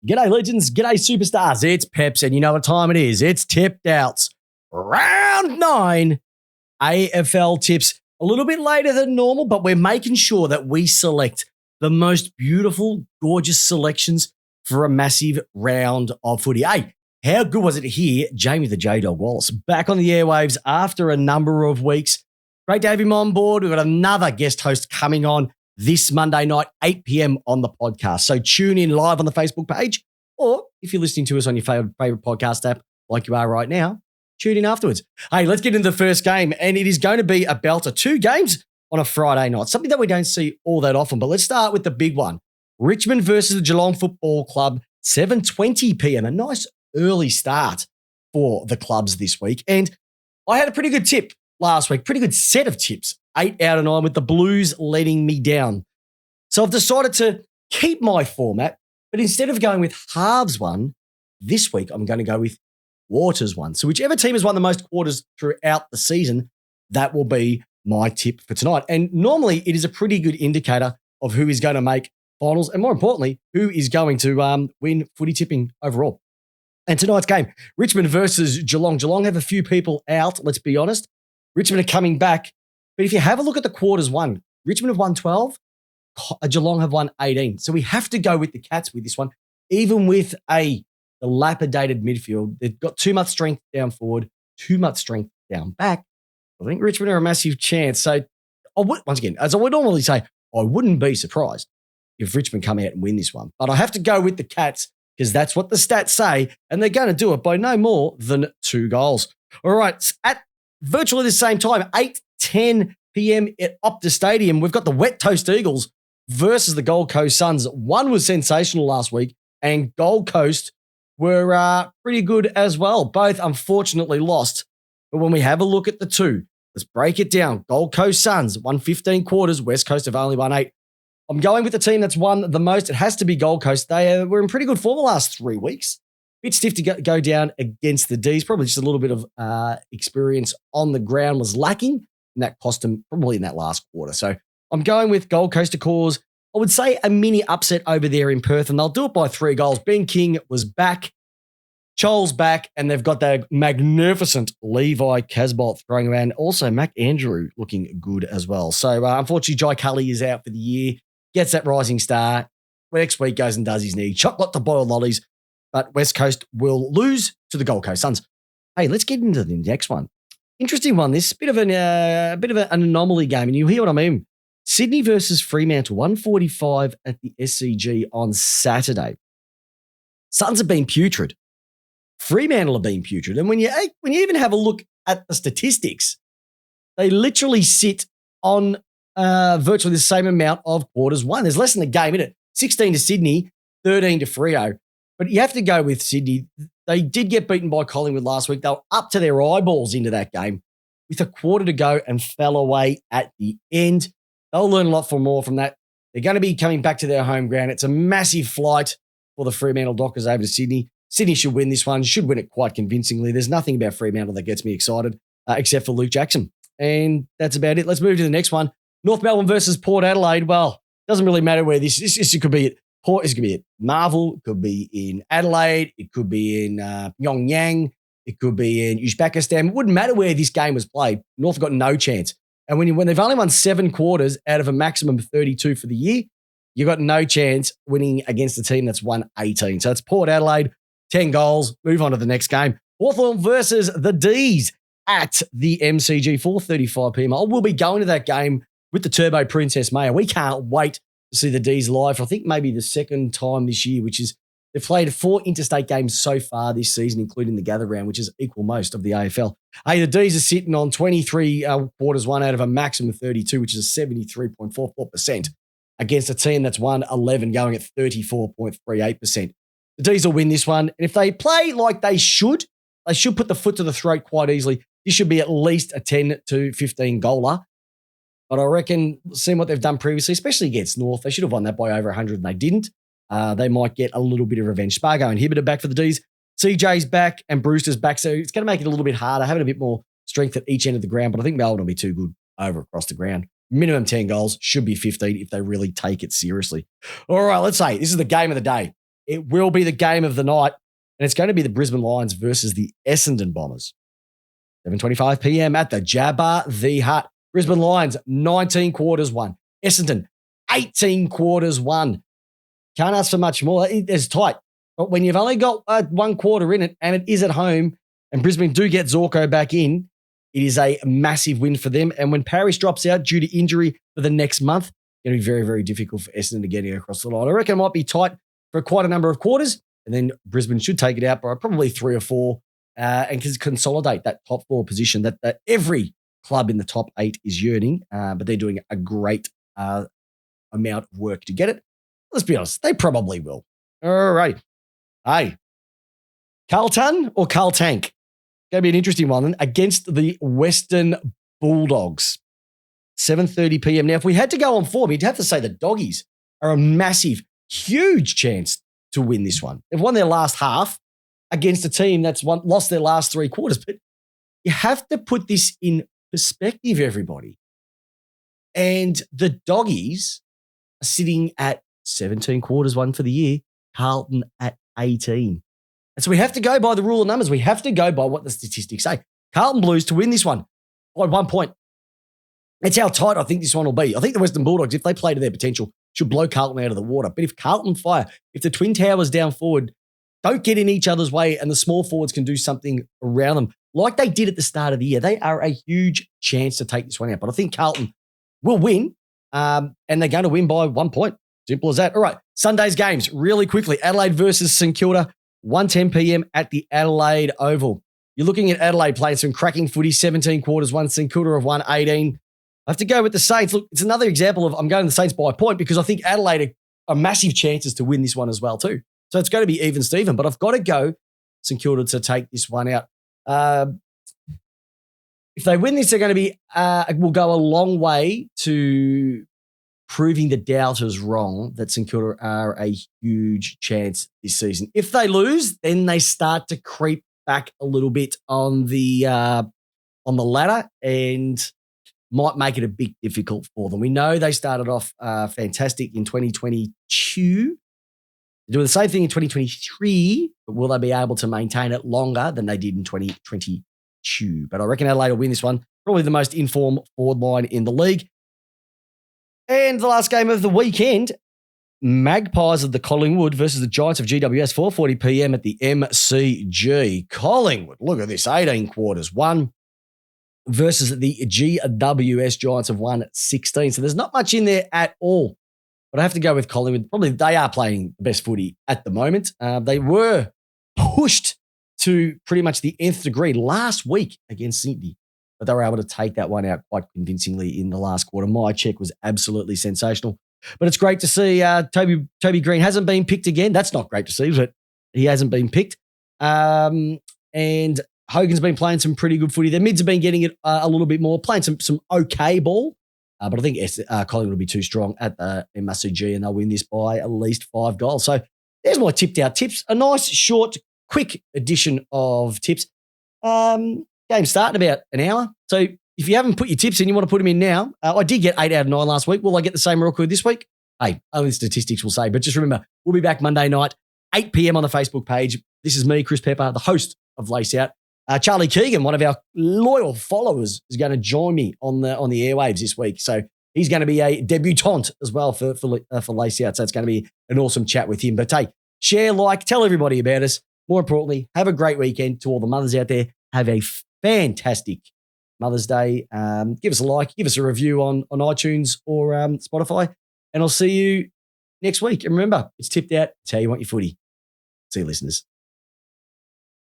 G'day, legends. G'day, superstars. It's Peps, and you know what time it is. It's Tipped Outs. Round 9 AFL tips. A little bit later than normal, but we're making sure that we select the most beautiful, gorgeous selections for a massive round of footy. Hey, how good was it to hear Jamie the J-Dog Wallis back on the airwaves after a number of weeks? Great to have him on board. We've got another guest host coming on this Monday night, 8 p.m. on the podcast. So tune in live on the Facebook page, or if you're listening to us on your favorite podcast app like you are right now, tune in afterwards. Hey, let's get into the first game, and it is going to be a belter. 2 games on a Friday night, something that we don't see all that often, but let's start with the big one. Richmond versus the Geelong Football Club, 7:20 p.m., a nice early start for the clubs this week. And I had a pretty good tip last week, pretty good set of tips, 8 out of 9 with the Blues letting me down. So I've decided to keep my format, but instead of going with halves one, this week I'm going to go with quarters one. So whichever team has won the most quarters throughout the season, that will be my tip for tonight. And normally it is a pretty good indicator of who is going to make finals and, more importantly, who is going to win footy tipping overall. And tonight's game, Richmond versus Geelong. Geelong have a few people out, let's be honest. Richmond are coming back. But if you have a look at the quarters won, Richmond have won 12, Geelong have won 18. So we have to go with the Cats with this one, even with a dilapidated midfield. They've got too much strength down forward, too much strength down back. I think Richmond are a massive chance. So once again, as I would normally say, I wouldn't be surprised if Richmond come out and win this one. But I have to go with the Cats because that's what the stats say, and they're going to do it by no more than 2 goals. All right, at virtually the same time, 8:10 p.m. at Optus Stadium, we've got the Wet Toast Eagles versus the Gold Coast Suns. One was sensational last week, and Gold Coast were pretty good as well. Both, unfortunately, lost. But when we have a look at the two, let's break it down. Gold Coast Suns won 15 quarters. West Coast have only won 8. I'm going with the team that's won the most. It has to be Gold Coast. They were in pretty good form the last 3 weeks. Bit stiff to go down against the Ds. Probably just a little bit of experience on the ground was lacking, and that cost them probably in that last quarter. So I'm going with Gold Coast to cause, I would say, a mini upset over there in Perth, and they'll do it by 3 goals. Ben King was back, Chole's back, and they've got that magnificent Levi Casbolt throwing around. Also, Mac Andrew looking good as well. So unfortunately, Jai Cully is out for the year, gets that rising star. Next week goes and does his knee. Chocolate to boiled lollies. But West Coast will lose to the Gold Coast Suns. Hey, let's get into the next one. Interesting one. This bit of an anomaly game, and you hear what I mean. Sydney versus Fremantle, 1:45 at the SCG on Saturday. Suns have been putrid. Fremantle have been putrid, and when you even have a look at the statistics, they literally sit on virtually the same amount of quarters won. There's less than a game in it. 16 to Sydney, 13 to Freo. But you have to go with Sydney. They did get beaten by Collingwood last week. They were up to their eyeballs into that game with a quarter to go and fell away at the end. They'll learn a lot more from that. They're going to be coming back to their home ground. It's a massive flight for the Fremantle Dockers over to Sydney. Sydney should win this one, should win it quite convincingly. There's nothing about Fremantle that gets me excited except for Luke Jackson. And that's about it. Let's move to the next one. North Melbourne versus Port Adelaide. Well, doesn't really matter where this could be at Port, it could be at Marvel, it could be in Adelaide, it could be in Pyongyang, it could be in Uzbekistan. It wouldn't matter where this game was played. North have got no chance. And when they've only won 7 quarters out of a maximum of 32 for the year, you've got no chance winning against a team that's won 18. So it's Port Adelaide, 10 goals. Move on to the next game. Hawthorn versus the Ds at the MCG, 4:35 p.m. I will be going to that game with the Turbo Princess Maya. We can't wait to see the Ds live for I think maybe the second time this year, which is they've played 4 interstate games so far this season, including the gather round, which is equal most of the AFL. Hey, the Ds are sitting on 23 quarters won out of a maximum of 32, which is 73.44% against a team that's won 11 going at 34.38%. The Ds will win this one. And if they play like they should put the foot to the throat quite easily. This should be at least a 10 to 15 goaler. But I reckon, seeing what they've done previously, especially against North, they should have won that by over 100 and they didn't. They might get a little bit of revenge. Spargo and Hibbert are back for the Ds. CJ's back and Brewster's back. So it's going to make it a little bit harder, having a bit more strength at each end of the ground. But I think Melbourne will be too good over across the ground. Minimum 10 goals, should be 15 if they really take it seriously. All right, let's say this is the game of the day. It will be the game of the night, and it's going to be the Brisbane Lions versus the Essendon Bombers. 7:25 p.m. at the Jabba the Hutt. Brisbane Lions, 19 quarters won. Essendon, 18 quarters won. Can't ask for much more. It's tight. But when you've only got 1 quarter in it, and it is at home, and Brisbane do get Zorko back in, it is a massive win for them. And when Parrish drops out due to injury for the next month, it's going to be very, very difficult for Essendon to get across the line. I reckon it might be tight for quite a number of quarters, and then Brisbane should take it out by probably 3 or 4 and consolidate that top 4 position that every club in the top 8 is yearning, but they're doing a great amount of work to get it. Let's be honest, they probably will. All right. Hey, Carlton or Carltank? Going to be an interesting one then, against the Western Bulldogs. 7:30 p.m. Now, if we had to go on form, you'd have to say the Doggies are a massive, huge chance to win this one. They've won their last half against a team that's lost their last 3 quarters. But you have to put this in perspective, everybody. And the Doggies are sitting at 17 quarters won for the year, Carlton at 18. And so we have to go by the rule of numbers. We have to go by what the statistics say. Carlton Blues to win this one by 1 point. That's how tight I think this one will be. I think the Western Bulldogs, if they play to their potential, should blow Carlton out of the water. But if Carlton fire, if the Twin Towers down forward don't get in each other's way and the small forwards can do something around them, like they did at the start of the year, they are a huge chance to take this one out. But I think Carlton will win, and they're going to win by 1 point. Simple as that. All right, Sunday's games, really quickly. Adelaide versus St Kilda, 1:10 p.m. at the Adelaide Oval. You're looking at Adelaide playing some cracking footy, 17 quarters won. St Kilda have won 18. I have to go with the Saints. Look, it's another example of I'm going the Saints by a point because I think Adelaide are massive chances to win this one as well too. So it's going to be even Steven, but I've got to go St Kilda to take this one out. If they win this, they're going to be will go a long way to proving the doubters wrong that St Kilda are a huge chance this season. If they lose, then they start to creep back a little bit on the ladder and might make it a bit difficult for them. We know they started off fantastic in 2022. They're doing the same thing in 2023, but will they be able to maintain it longer than they did in 2022? But I reckon Adelaide will win this one. Probably the most informed forward line in the league. And the last game of the weekend, Magpies of the Collingwood versus the Giants of GWS, 4:40 p.m. at the MCG. Collingwood, look at this, 18 quarters won versus the GWS Giants have won 16. So there's not much in there at all. But I have to go with Collingwood. Probably they are playing the best footy at the moment. They were pushed to pretty much the nth degree last week against Sydney, but they were able to take that one out quite convincingly in the last quarter. My check was absolutely sensational. But it's great to see Toby Green hasn't been picked again. That's not great to see, but he hasn't been picked. And Hogan's been playing some pretty good footy. Their mids have been getting it a little bit more, playing some okay ball. But I think Collingwood will be too strong at the MCG and they'll win this by at least 5 goals. So there's my tipped out tips. A nice, short, quick edition of tips. Game start in about an hour. So if you haven't put your tips in, you want to put them in now. I did get 8 out of 9 last week. Will I get the same record this week? Hey, only statistics will say. But just remember, we'll be back Monday night, 8 p.m. on the Facebook page. This is me, Chris Pepper, the host of Lace Out. Charlie Keegan, one of our loyal followers, is going to join me on the airwaves this week. So he's going to be a debutant as well for Lace Out. So it's going to be an awesome chat with him. But hey, share, like, tell everybody about us. More importantly, have a great weekend to all the mothers out there. Have a fantastic Mother's Day. Give us a like, give us a review on iTunes or Spotify. And I'll see you next week. And remember, it's tipped out. It's how you want your footy. See you, listeners.